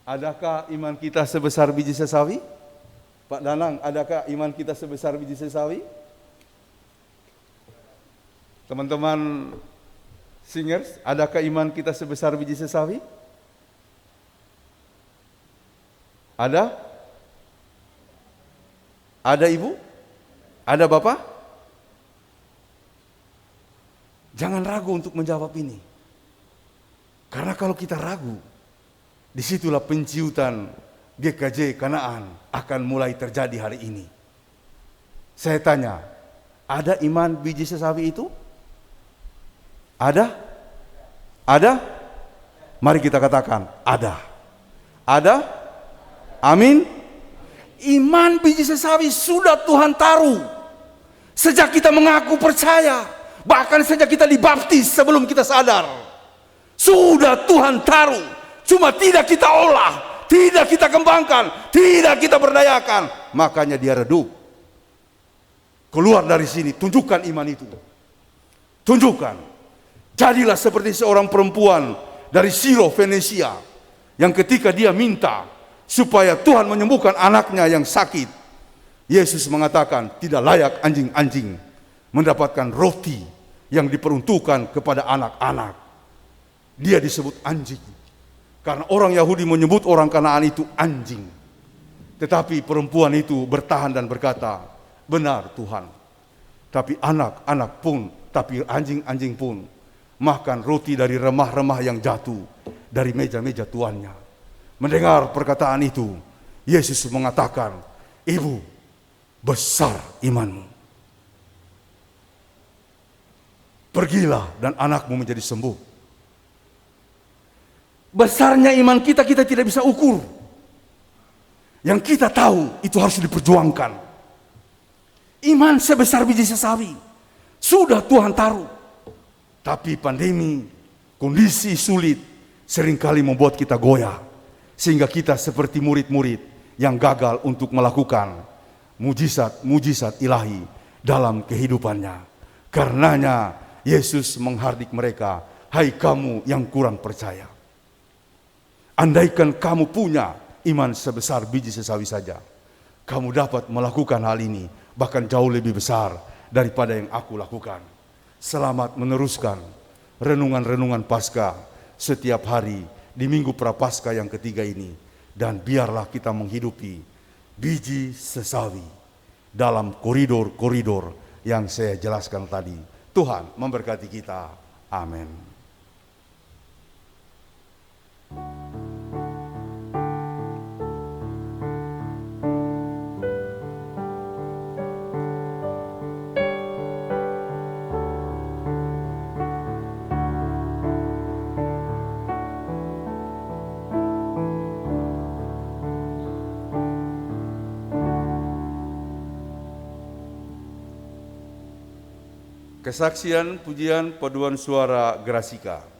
Adakah iman kita sebesar biji sesawi? Pak Danang, adakah iman kita sebesar biji sesawi? Teman-teman singers, adakah iman kita sebesar biji sesawi? Ada? Ada Ibu? Ada Bapak? Jangan ragu untuk menjawab ini. Karena kalau kita ragu, disitulah penciutan GKJ Kanaan akan mulai terjadi hari ini. Saya tanya, ada iman biji sesawi itu? Ada? Ada? Mari kita katakan, ada. Ada? Amin. Iman biji sesawi sudah Tuhan taruh sejak kita mengaku percaya, bahkan sejak kita dibaptis sebelum kita sadar. Sudah Tuhan taruh, cuma tidak kita olah, tidak kita kembangkan, tidak kita berdayakan. Makanya dia redup. Keluar dari sini, tunjukkan iman itu. Tunjukkan. Jadilah seperti seorang perempuan dari Siro Venesia yang ketika dia minta supaya Tuhan menyembuhkan anaknya yang sakit, Yesus mengatakan tidak layak anjing-anjing mendapatkan roti yang diperuntukkan kepada anak-anak. Dia disebut anjing karena orang Yahudi menyebut orang Kanaan itu anjing. Tetapi perempuan itu bertahan dan berkata, benar Tuhan, tapi anak-anak pun, tapi anjing-anjing pun makan roti dari remah-remah yang jatuh dari meja-meja tuannya. Mendengar perkataan itu, Yesus mengatakan, ibu, besar imanmu. Pergilah dan anakmu menjadi sembuh. Besarnya iman kita tidak bisa ukur. Yang kita tahu itu harus diperjuangkan. Iman sebesar biji sesawi sudah Tuhan taruh. Tapi pandemi, kondisi sulit seringkali membuat kita goyah, sehingga kita seperti murid-murid yang gagal untuk melakukan mujizat-mujizat ilahi dalam kehidupannya. Karenanya Yesus menghardik mereka, hai kamu yang kurang percaya. Andaikan kamu punya iman sebesar biji sesawi saja, kamu dapat melakukan hal ini, bahkan jauh lebih besar daripada yang aku lakukan. Selamat meneruskan renungan-renungan Paskah setiap hari di Minggu Prapaskah yang ketiga ini. Dan biarlah kita menghidupi biji sesawi dalam koridor-koridor yang saya jelaskan tadi. Tuhan memberkati kita. Amin. Kesaksian pujian paduan suara Grasika.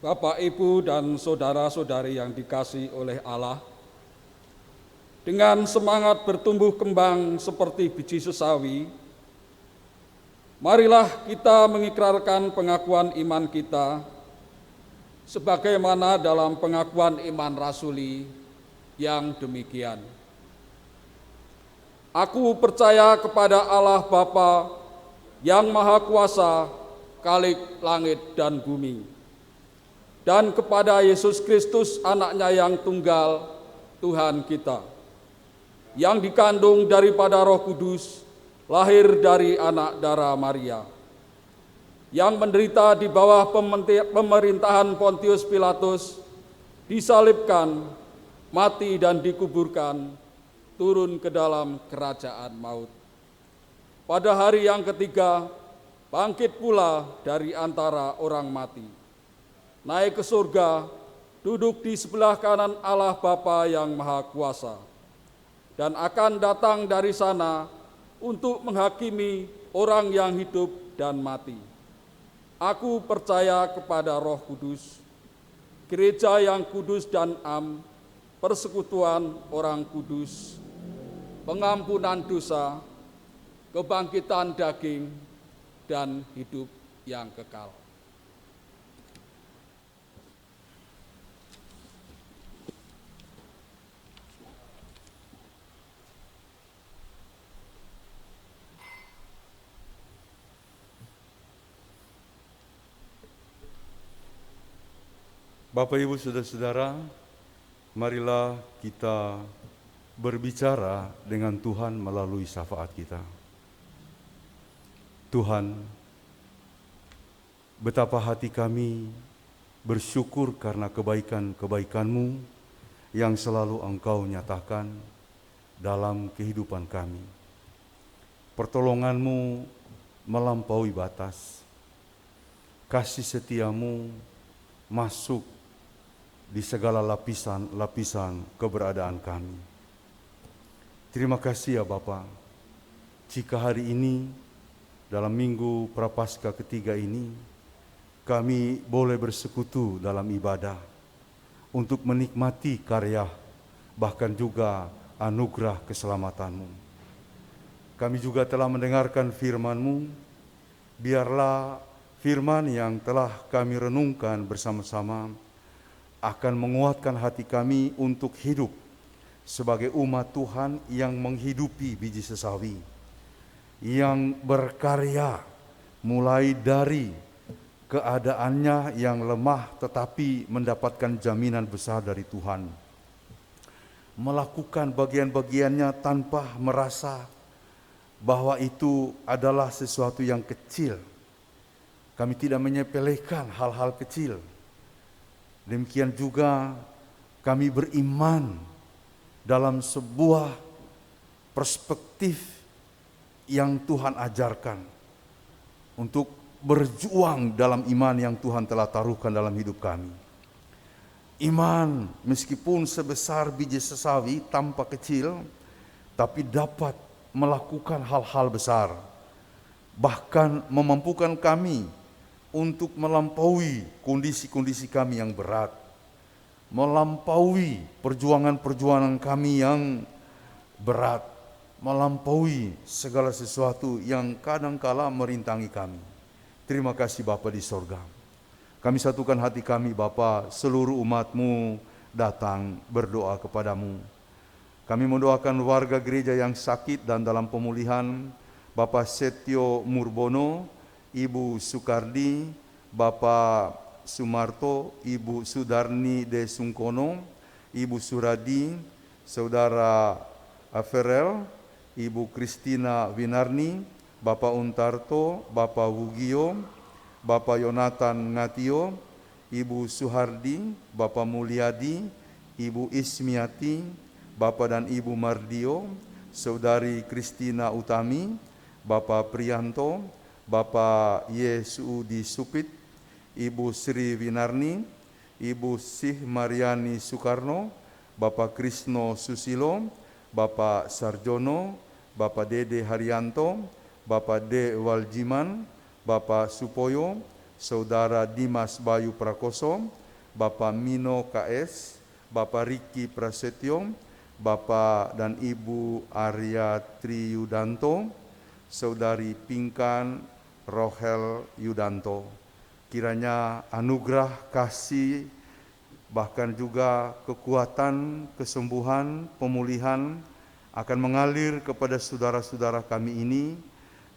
Bapak, Ibu, dan saudara-saudari yang dikasihi oleh Allah, dengan semangat bertumbuh kembang seperti biji sesawi, marilah kita mengikrarkan pengakuan iman kita sebagaimana dalam pengakuan iman rasuli yang demikian. Aku percaya kepada Allah Bapa yang Maha Kuasa, Khalik langit dan bumi, dan kepada Yesus Kristus anaknya yang tunggal, Tuhan kita, yang dikandung daripada Roh Kudus, lahir dari anak darah Maria, yang menderita di bawah pemerintahan Pontius Pilatus, disalibkan, mati dan dikuburkan, turun ke dalam kerajaan maut. Pada hari yang ketiga, bangkit pula dari antara orang mati, naik ke surga, duduk di sebelah kanan Allah Bapa yang Maha Kuasa, dan akan datang dari sana untuk menghakimi orang yang hidup dan mati. Aku percaya kepada Roh Kudus, gereja yang kudus dan am, persekutuan orang kudus, pengampunan dosa, kebangkitan daging, dan hidup yang kekal. Bapak, Ibu, Saudara-saudara, marilah kita berbicara dengan Tuhan melalui syafaat kita. Tuhan, betapa hati kami bersyukur karena kebaikan-kebaikan-Mu yang selalu Engkau nyatakan dalam kehidupan kami. Pertolongan-Mu melampaui batas, kasih setia-Mu masuk di segala lapisan-lapisan keberadaan kami. Terima kasih ya Bapa, jika hari ini dalam minggu Prapaskah ketiga ini kami boleh bersekutu dalam ibadah untuk menikmati karya bahkan juga anugerah keselamatan-Mu. Kami juga telah mendengarkan firman-Mu, biarlah firman yang telah kami renungkan bersama-sama akan menguatkan hati kami untuk hidup sebagai umat Tuhan yang menghidupi biji sesawi, yang berkarya mulai dari keadaannya yang lemah tetapi mendapatkan jaminan besar dari Tuhan, melakukan bagian-bagiannya tanpa merasa bahwa itu adalah sesuatu yang kecil. Kami tidak menyepelekan hal-hal kecil. Demikian juga kami beriman dalam sebuah perspektif yang Tuhan ajarkan untuk berjuang dalam iman yang Tuhan telah taruhkan dalam hidup kami. Iman meskipun sebesar biji sesawi tampak kecil, tapi dapat melakukan hal-hal besar, bahkan memampukan kami untuk melampaui kondisi-kondisi kami yang berat, melampaui perjuangan-perjuangan kami yang berat, melampaui segala sesuatu yang kadangkala merintangi kami. Terima kasih Bapa di sorga. Kami satukan hati kami Bapa, seluruh umat-Mu datang berdoa kepadamu. Kami mendoakan warga gereja yang sakit dan dalam pemulihan, Bapak Setio Murbono, Ibu Sukardi, Bapak Sumarto, Ibu Sudarni De Sungkono, Ibu Suradi, Saudara Aferel, Ibu Kristina Winarni, Bapak Untarto, Bapak Wugio, Bapak Yonatan Ngatio, Ibu Suhardi, Bapak Mulyadi, Ibu Ismiati, Bapak dan Ibu Mardio, Saudari Kristina Utami, Bapak Prianto, Bapak Yesudi Supit, Ibu Sri Winarni, Ibu Sih Mariani Soekarno, Bapak Krisno Susilo, Bapak Sarjono, Bapak Dede Haryanto, Bapak De Waljiman, Bapak Supoyo, Saudara Dimas Bayu Prakoso, Bapak Mino KS, Bapak Riki Prasetyo, Bapak dan Ibu Arya Triyudanto, Saudari Pinkan Rohel Yudanto. Kiranya anugerah, kasih, bahkan juga kekuatan, kesembuhan, pemulihan akan mengalir kepada saudara-saudara kami ini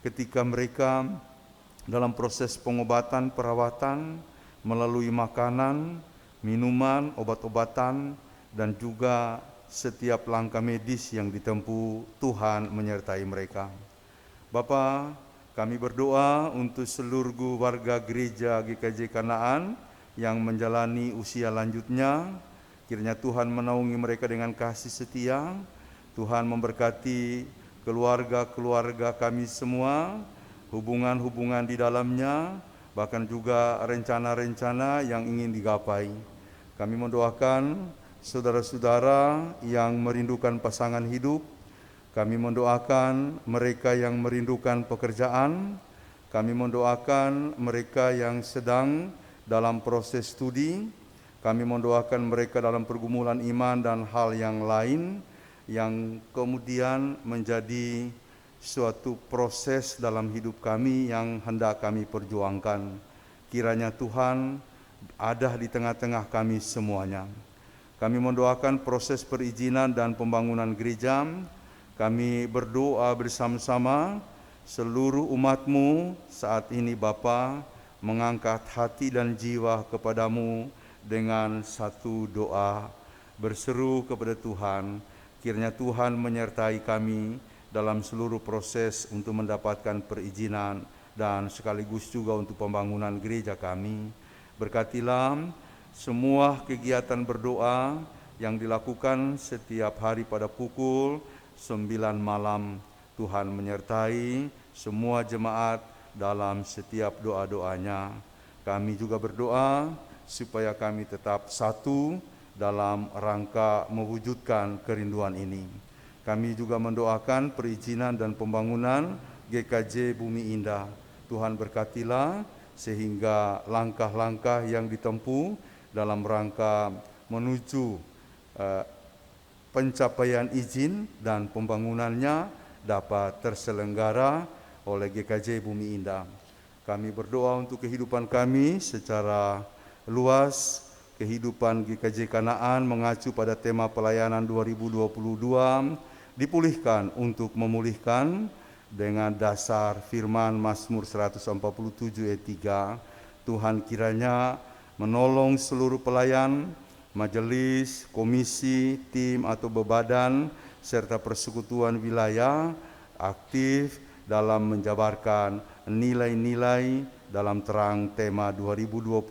ketika mereka dalam proses pengobatan, perawatan, melalui makanan, minuman, obat-obatan, dan juga setiap langkah medis yang ditempuh. Tuhan menyertai mereka. Bapa, kami berdoa untuk seluruh warga gereja GKJ Kanaan yang menjalani usia lanjutnya. Kiranya Tuhan menaungi mereka dengan kasih setia. Tuhan memberkati keluarga-keluarga kami semua, hubungan-hubungan di dalamnya, bahkan juga rencana-rencana yang ingin digapai. Kami mendoakan saudara-saudara yang merindukan pasangan hidup. Kami mendoakan mereka yang merindukan pekerjaan. Kami mendoakan mereka yang sedang dalam proses studi. Kami mendoakan mereka dalam pergumulan iman dan hal yang lain yang kemudian menjadi suatu proses dalam hidup kami yang hendak kami perjuangkan. Kiranya Tuhan ada di tengah-tengah kami semuanya. Kami mendoakan proses perizinan dan pembangunan gereja. Kami berdoa bersama-sama seluruh umat-Mu saat ini Bapa mengangkat hati dan jiwa kepadamu dengan satu doa, berseru kepada Tuhan. Kiranya Tuhan menyertai kami dalam seluruh proses untuk mendapatkan perizinan dan sekaligus juga untuk pembangunan gereja kami. Berkatilah semua kegiatan berdoa yang dilakukan setiap hari pada pukul 9 malam. Tuhan menyertai semua jemaat dalam setiap doa-doanya. Kami juga berdoa supaya kami tetap satu dalam rangka mewujudkan kerinduan ini. Kami juga mendoakan perizinan dan pembangunan GKJ Bumi Indah. Tuhan berkatilah sehingga langkah-langkah yang ditempuh dalam rangka menuju pencapaian izin dan pembangunannya dapat terselenggara oleh GKJ Bumi Indah. Kami berdoa untuk kehidupan kami secara luas. Kehidupan GKJ Kanaan mengacu pada tema pelayanan 2022 dipulihkan untuk memulihkan dengan dasar firman Mazmur 147 ayat 3. Tuhan kiranya menolong seluruh pelayan, majelis, komisi, tim atau bebadan, serta persekutuan wilayah aktif dalam menjabarkan nilai-nilai dalam terang tema 2022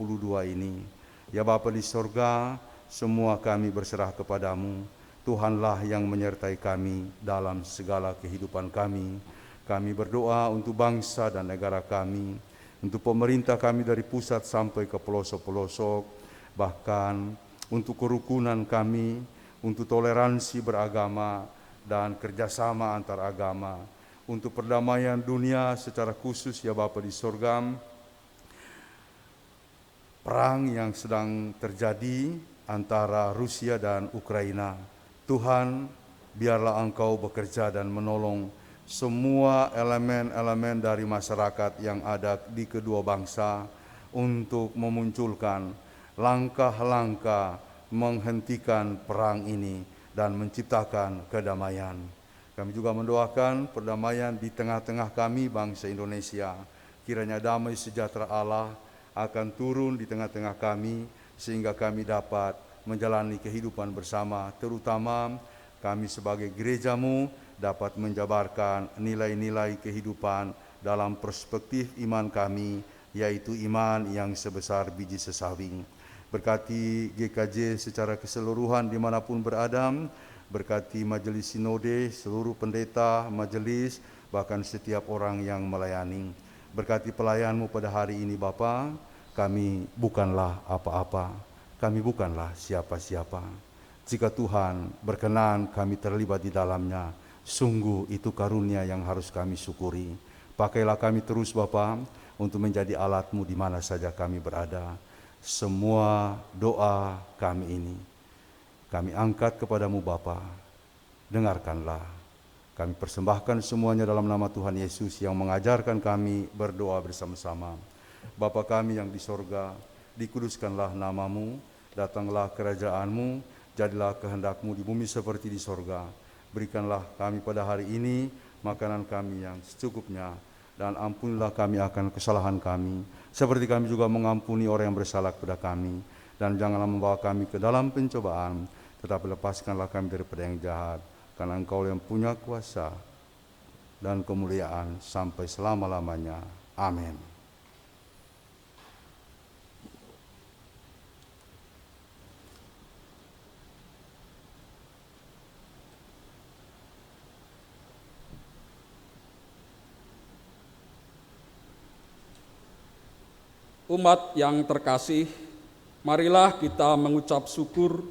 ini. Ya Bapa di sorga, semua kami berserah kepadamu. Tuhanlah yang menyertai kami dalam segala kehidupan kami. Kami berdoa untuk bangsa dan negara kami, untuk pemerintah kami dari pusat sampai ke pelosok-pelosok, bahkan untuk kerukunan kami, untuk toleransi beragama dan kerjasama antar agama, untuk perdamaian dunia secara khusus ya Bapa di sorga. Perang yang sedang terjadi antara Rusia dan Ukraina. Tuhan, biarlah Engkau bekerja dan menolong semua elemen-elemen dari masyarakat yang ada di kedua bangsa untuk memunculkan langkah-langkah menghentikan perang ini dan menciptakan kedamaian. Kami juga mendoakan perdamaian di tengah-tengah kami bangsa Indonesia. Kiranya damai sejahtera Allah akan turun di tengah-tengah kami sehingga kami dapat menjalani kehidupan bersama, terutama kami sebagai gereja-Mu dapat menjabarkan nilai-nilai kehidupan dalam perspektif iman kami, yaitu iman yang sebesar biji sesawi. Berkati GKJ secara keseluruhan dimanapun berada, berkati majelis sinode, seluruh pendeta, majelis, bahkan setiap orang yang melayani. Berkati pelayan-Mu pada hari ini Bapa, kami bukanlah apa-apa, kami bukanlah siapa-siapa. Jika Tuhan berkenan kami terlibat di dalamnya, sungguh itu karunia yang harus kami syukuri. Pakailah kami terus Bapa untuk menjadi alat-Mu di mana saja kami berada. Semua doa kami ini kami angkat kepadamu Bapa, dengarkanlah. Kami persembahkan semuanya dalam nama Tuhan Yesus yang mengajarkan kami berdoa bersama-sama. Bapa kami yang di sorga, dikuduskanlah namamu, datanglah kerajaan-Mu, jadilah kehendak-Mu di bumi seperti di sorga. Berikanlah kami pada hari ini makanan kami yang secukupnya, dan ampunilah kami akan kesalahan kami, seperti kami juga mengampuni orang yang bersalah kepada kami. Dan janganlah membawa kami ke dalam pencobaan, tetapi lepaskanlah kami daripada yang jahat, karena Engkau yang punya kuasa dan kemuliaan sampai selama-lamanya. Amin. Umat yang terkasih, marilah kita mengucap syukur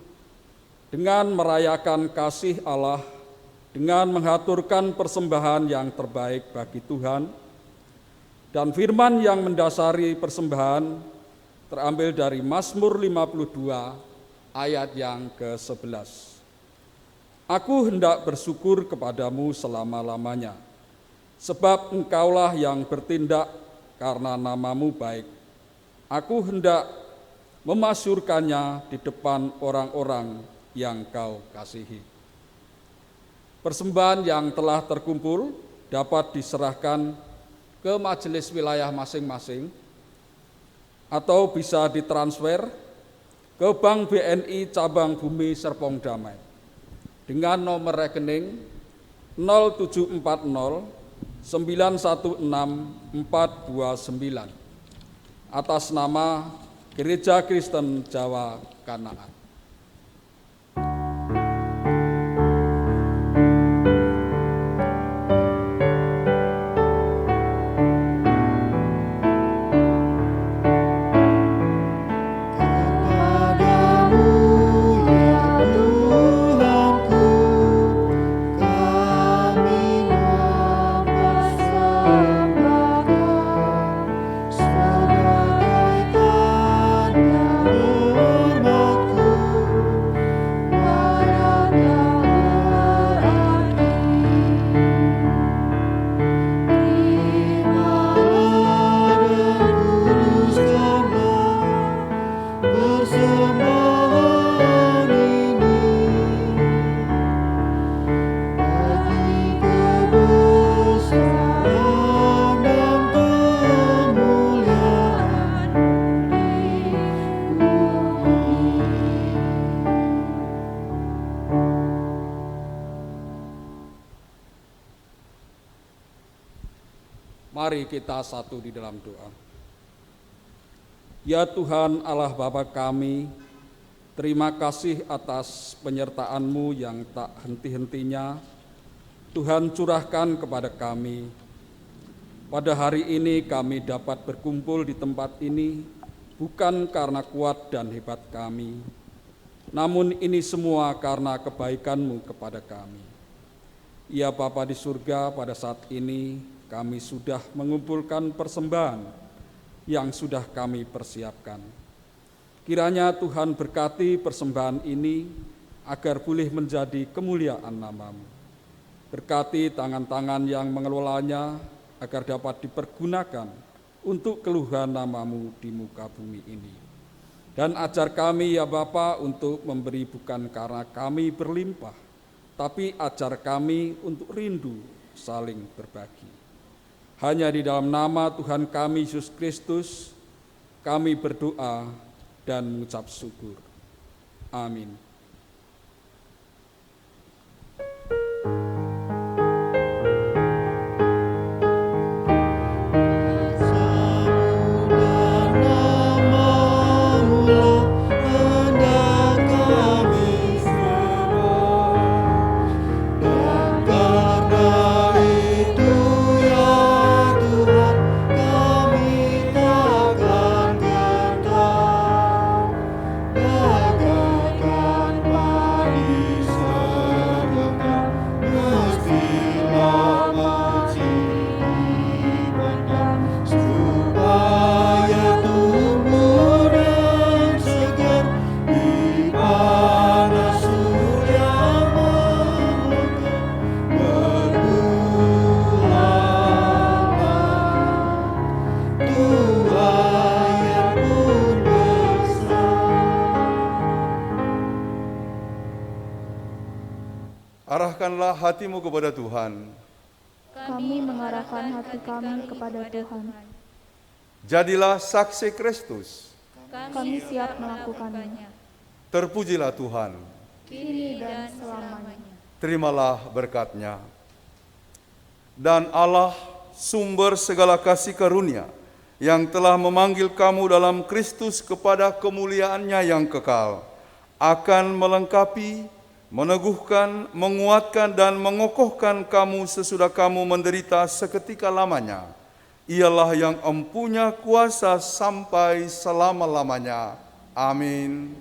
dengan merayakan kasih Allah, dengan menghaturkan persembahan yang terbaik bagi Tuhan. Dan firman yang mendasari persembahan terambil dari Mazmur 52 ayat yang ke-11. Aku hendak bersyukur kepadamu selama-lamanya, sebab Engkaulah yang bertindak karena namamu baik. Aku hendak memasyurkannya di depan orang-orang yang Kau kasihi. Persembahan yang telah terkumpul dapat diserahkan ke majelis wilayah masing-masing atau bisa ditransfer ke Bank BNI Cabang Bumi Serpong Damai dengan nomor rekening 0740 916 429 atas nama Gereja Kristen Jawa Kanaan. Mari kita satu di dalam doa. Ya Tuhan Allah Bapa kami, terima kasih atas penyertaan-Mu yang tak henti-hentinya Tuhan curahkan kepada kami. Pada hari ini kami dapat berkumpul di tempat ini bukan karena kuat dan hebat kami, namun ini semua karena kebaikan-Mu kepada kami. Ya Bapa di surga, pada saat ini kami sudah mengumpulkan persembahan yang sudah kami persiapkan. Kiranya Tuhan berkati persembahan ini agar boleh menjadi kemuliaan nama-Mu. Berkati tangan-tangan yang mengelolanya agar dapat dipergunakan untuk keluhuran nama-Mu di muka bumi ini. Dan ajar kami ya Bapa untuk memberi bukan karena kami berlimpah, tapi ajar kami untuk rindu saling berbagi. Hanya di dalam nama Tuhan kami Yesus Kristus, kami berdoa dan mengucap syukur. Amin. Bagaikan arahkanlah hatimu kepada Tuhan. Kami mengarahkan hati kami kepada Tuhan. Jadilah saksi Kristus. Kami siap melakukannya, Terpujilah Tuhan. kini dan selamanya. Terimalah berkat-Nya. Dan Allah, sumber segala kasih karunia, yang telah memanggil kamu dalam Kristus kepada kemuliaan-Nya yang kekal, akan melengkapi, meneguhkan, menguatkan, dan mengokohkan kamu sesudah kamu menderita seketika lamanya. Ialah yang empunya kuasa sampai selama-lamanya. Amin.